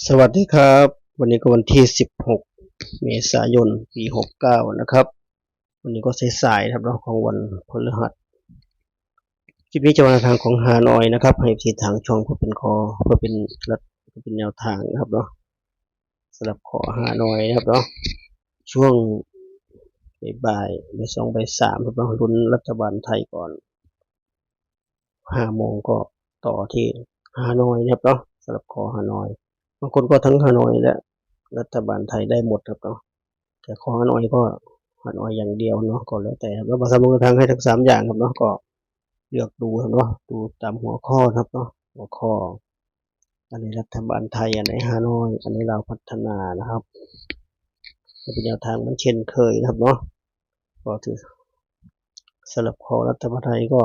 สวัสดีครับวันนี้ก็วันที่16เมษายนปี69นะครับวันนี้ก็สายๆครับเนาะของวันพฤหัสคลิปนี้จะมาทางของฮานอยนะครับให้ทีทางช่องเพื่อเป็นเพื่อเป็นรัฐเพื่อเป็นแนวทางนะครับเนาะสำหรับขอฮานอยนะครับเนาะช่วงบ่ายบ่าย3ครับเนาะลุ้นรัฐบาลไทยก่อน5 โมงก็ต่อที่ฮานอยนะครับเนาะสำหรับขอฮานอยบางคนก็ทั้งฮานอยและรัฐบาลไทยได้หมดครับเนาะแต่ขอฮานอยก็ฮานอยอย่างเดียวเนาะก็แล้วแต่ครับแล้วภาษามือทางให้ทั้ง3อย่างครับเนาะก็เลือกดูครับเนาะดูตามหัวข้อครับเนาะหัวข้ออันนี้รัฐบาลไทยอันไหนฮานอยอันนี้เราพัฒนานะครับเป็นแนวทางมันเช่นเคยนะครับเนาะก็ถือสำหรับขอรัฐบาลไทยก็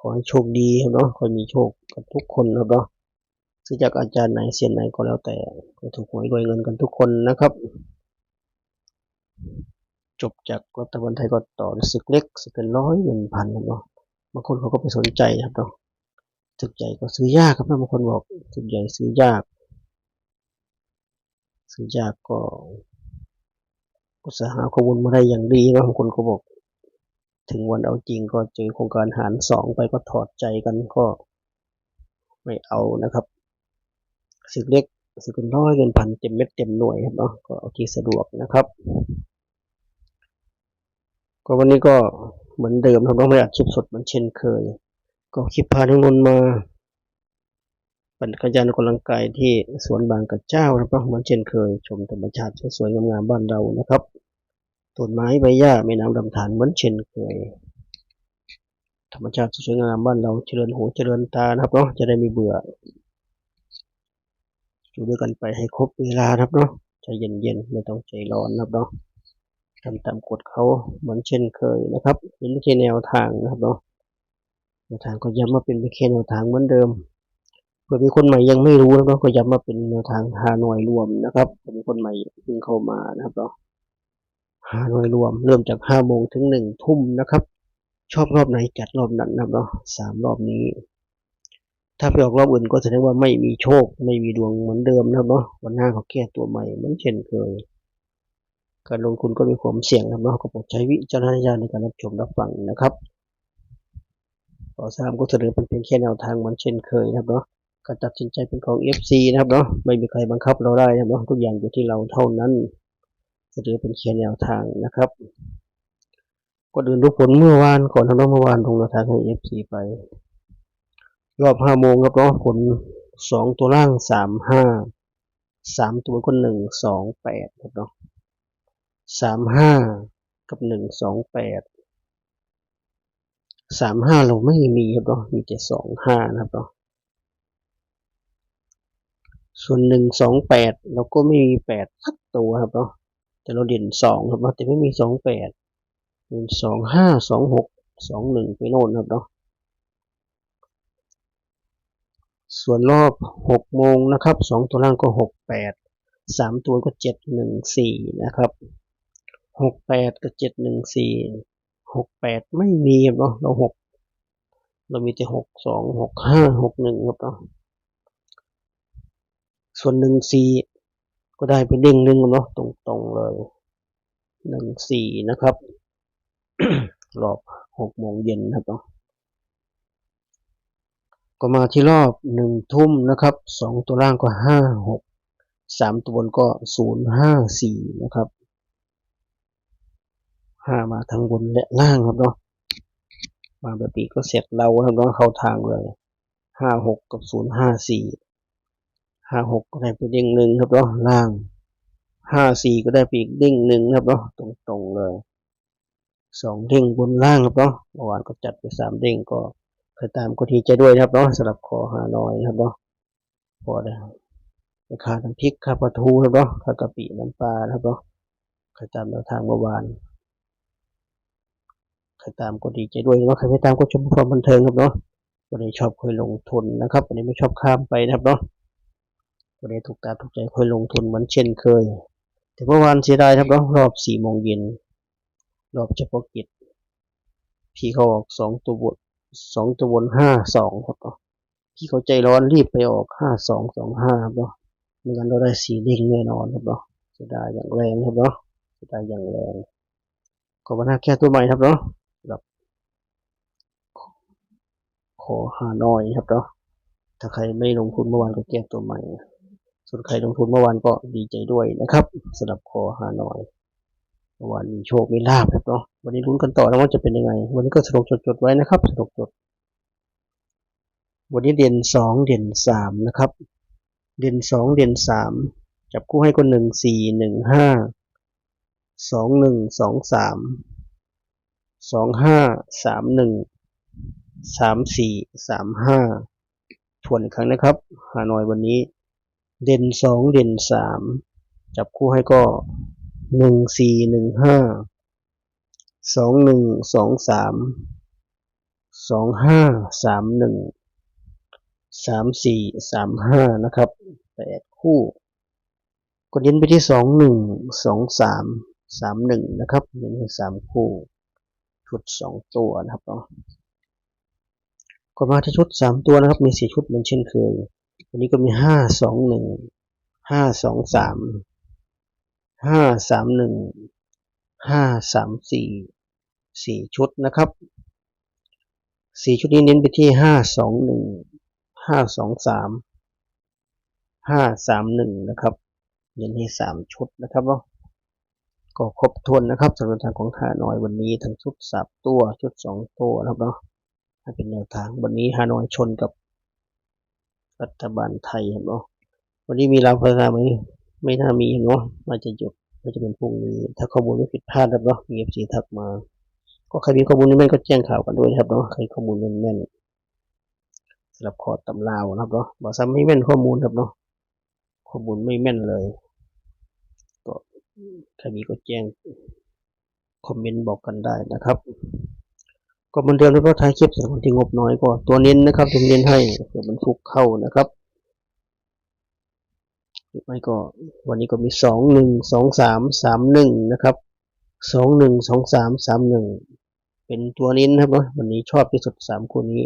ขอให้โชคดีครับเนาะขอมีโชคกันทุกคนครับเนาะซื้อจากอาจารย์ไหนเซียนไหนก็แล้วแต่ก็ถูกหวยรวยเงินกันทุกคนนะครับจบจากรัฐบาลไทยก็ต่อศึกเล็กศึกเป็นร้อยเป็นพันครับเนาะบางคนเขาก็ไปสนใจครับเนาะศึกใหญ่ก็ซื้อยากครับบางคนบอกศึกใหญ่ซื้อยากก็สหาข้อมูลมาได้อย่างดีนะบางคนก็บอกถึงวันเอาจริงก็เจอโครงการหาร2ไปก็ถอดใจกันก็ไม่เอานะครับศึกเล็กศึกเป็นร้อยเป็นพันเต็มเม็ดเต็มหน่วยครับเนาะก็เอาที่สะดวกนะครับก็วันนี้ก็เหมือนเดิมครับไม่อัดคลิปสดเหมือนเช่นเคยก็คลิปพาทุกคนมาปั่นจักรยานออกกำลังกายที่สวนบางกระเจ้านะครับเหมือนเช่นเคยชมธรรมชาติสวยๆงามๆบ้านเรานะครับต้นไม้ใบหญ้าแม่น้ำลำธารเหมือนเช่นเคยธรรมชาติสวยงามบ้านเราเจริญหูเจริญตานะครับเนาะจะได้ไม่เบื่ออยู่ด้วยกันไปให้ครบเวลาครับเนาะใจเย็นๆไม่ต้องใจร้อนนะครับเนาะทำตามกฎเขาเหมือนเช่นเคยนะครับเป็นแค่แนวทางนะครับเนาะแนวทางก็ย้ำมาเป็นแค่แนวทางเหมือนเดิมเผื่อมีคนใหม่ยังไม่รู้นะครับก็ย้ำมาเป็นแนวทางหาหน่วยรวมนะครับเผื่อมีคนใหม่เพิ่งเข้ามานะครับเนาะหาหน่วยรวมเริ่มจาก5 โมงถึง1 ทุ่มนะครับชอบรอบไหนจัดรอบนั้นนะครับเนาะ3 รอบนี้ถ้าไปออกรอบอื่นก็แสดงว่าไม่มีโชคไม่มีดวงเหมือนเดิมนะครับเนาะวันหน้าเขาแก้ตัวใหม่เหมือนเช่นเคยการลงทุนก็มีความเสี่ยงนะครับเนาะก็โปรดใช้วิจารณญาณในการรับชมรับฟังนะครับขอทราบก็เสนอเป็นเพียงแค่แนวทางเหมือนเช่นเคยนะครับเนาะการตัดสินใจเป็นของ FC นะครับเนาะไม่มีใครบังคับเราได้นะครับเนาะทุกอย่างอยู่ที่เราเท่านั้นเสนอเป็นแค่แนวทางนะครับก็ดูผลเมื่อวานก่อนทำเมื่อวานลงแนวทางให้ FC ไปรอบ5 โมงครับเนาะผล2 ตัวล่าง35 3 ตัวก็128ครับเนาะ35กับ128 35เราไม่มีครับเนาะมีแต่25นะครับเนาะส่วน128เราก็ไม่มี8สักตัวครับเนาะแต่เราเด่น2ครับเนาะแต่ไม่มี28เป็น25 26 21ไปโน่นครับเนาะส่วนรอบ6 โมงนะครับ2 ตัวล่างก็68 3 ตัวก็714นะครับ68กับ714 68ไม่มีครับเนาะเรามีแต่62 65 61ครับเนาะส่วน14ก็ได้ไปเด้งนึงเนาะตรงๆเลย14นะครับรอบ6 โมงเย็นครับเนาะก็มาที่รอบ1 ทุ่มนะครับ2 ตัวล่างก็56 3 ตัวบนก็054นะครับ5มาทั้งบนและล่างครับเนาะมาแบบนี้ก็เสร็จเราครับเนาะเข้าทางเลย56กับ054 56ก็ได้ไปเด้งนึงครับเนาะล่าง54ก็ได้ไปอีกเด้งนึงครับเนาะตรงๆเลย2 เด้งบนล่างครับเนาะเมื่อวานก็จัดไป3 เด้งก็ใครตามก็ดีใจด้วยครับเนาะสำหรับขอฮานอยครับเนาะพอได้ค่าน้ำพริกค่าปลาทูครับเนาะค่ากะปิน้ำปลาครับเนาะใครตามแนวทางเมื่อวานใครตามก็ดีใจด้วยเนาะใครไม่ตามก็ชมความบันเทิงครับเนาะวันนี้ชอบค่อยลงทุนนะครับวันนี้ไม่ชอบข้ามไปนะครับเนาะวันนี้ถูกตาถูกใจค่อยลงทุนเหมือนเช่นเคยแต่เมื่อวานเสียดายครับเนาะรอบ4 โมงเย็นรอบเฉพาะกิจพี่เขาออก2 ตัวบน52ครับเนาะ พี่เขาใจร้อนรีบไปออก5225ครับเนาะไม่งั้นเราได้4เด้งแน่นอนครับเนาะเสียดายอย่างแรงครับเนาะเสียดายอย่างแรงขอมาหน้าแก้ตัวใหม่ครับเนาะแบบขอฮานอยครับเนาะถ้าใครไม่ลงทุนเมื่อวานก็แก้ตัวใหม่ส่วนใครลงทุนเมื่อวานก็ดีใจด้วยนะครับสำหรับขอฮานอยเมื่อวานมีโชคมีลาภครับเนาะวันนี้ลุ้นกันต่อนะว่าจะเป็นยังไงวันนี้ก็สรุปจดไว้นะครับสรุปจดวันนี้เด่น2เด่น3นะครับเด่น2เด่น3จับคู่ให้ก็1415 2123 2531 3435ทวนอีกครั้งนะครับฮานอยวันนี้เด่น2เด่น3จับคู่ให้ก็1415 2123 2531 3435นะครับ8คู่ก็เน้นไปที่212331นะครับเน้นให้3คู่ชุด2ตัวนะครับเนาะก็มาที่ชุด3ตัวนะครับมี4ชุดเหมือนเช่นเคยวันนี้ก็มี521 523 531 534 4ชุดนะครับ4ชุดนี้เน้นไปที่521 523 531นะครับเน้นให้3ชุดนะครับเนาะก็ครบถ้วนนะครับสำหรับทางของฮานอยวันนี้ทั้งชุด3ตัวชุด2ตัวนะครับเนาะให้เป็นแนวทางวันนี้ฮานอยชนกับรัฐบาลไทยครับเนาะวันนี้มีลาวพัฒนาไหมไม่น่ามีเนาะน่าจะหยุดน่าจะเป็นพรุ่งนี้ถ้าข้อมูลไม่ผิดพลาดครับเนาะมี FC ทักมาก็ใครมีข้อมูลแม่นก็แจ้งข่าวกันด้วยนะครับเนาะใครข้อมูลแม่นสำหรับคอร์ดตำราวนะครับเนาะบอกซ้ำไม่แม่นข้อมูลครับเนาะข้อมูลไม่แม่นเลยก็ใครมีก็แจ้งคอมเมนต์บอกกันได้นะครับก็เหมือนเดิมนะครับท้ายคลิปสำหรับคนที่งบน้อยก็ตัวเน้นนะครับตัวเน้นให้เผื่อมันฟุกเข้านะครับหรือไม่ก็วันนี้ก็มี212331นะครับ212331เป็นตัวเน้นครับเนาะวันนี้ชอบที่สุด3คู่นี้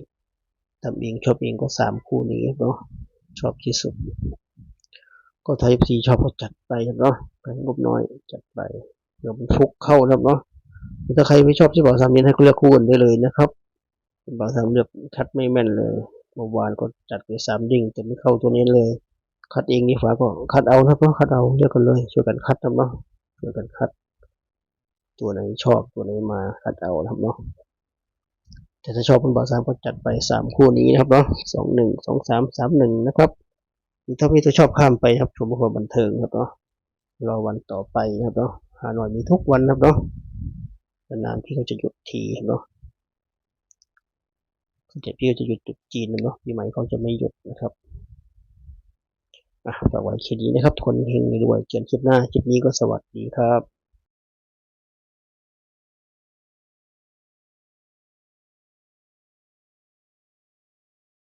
ทำเองชอบเองก็3คู่นี้เนาะชอบที่สุดก็ไทยซีชอบก็จัดไปครับเนาะใครงบน้อยจัดไปเดี๋ยวมันฟุกเข้าครับเนาะถ้าใครไม่ชอบที่บอก3เน้นให้ก็เลือกคู่อื่นได้เลยนะครับบอก3เลือกคัดไม่แม่นเลยเมื่อวานก็จัดไป3ดิ่งแต่ไม่เข้าตัวเน้นเลยคัดเองนี่ฝาก็คัดเอาครับเนาะคัดเอาเลือกกันเลยช่วยกันคัดครับเนาะช่วยกันคัดตัวไหนชอบตัวไหนมาคัดเอาครับเนาะแต่ถ้าชอบคุณบ่าว3ก็จัดไป3คู่นี้นะครับเนาะ212331นะครับถ้าพี่ตัวชอบข้ามไปครับชมความบันเทิงครับเนาะรอวันต่อไปครับเนาะฮานอยมีทุกวันครับเนาะนานพี่เขาจะหยุดทีครับเนาะพี่เขาจะหยุดจุดจีนเนาะปีใหม่เขาจะไม่หยุดนะครับฝากไว้แค่นี้นะครับคนเฮงรวยเจอกันคลิปหน้าคลิปนี้ก็สวัสดีครับ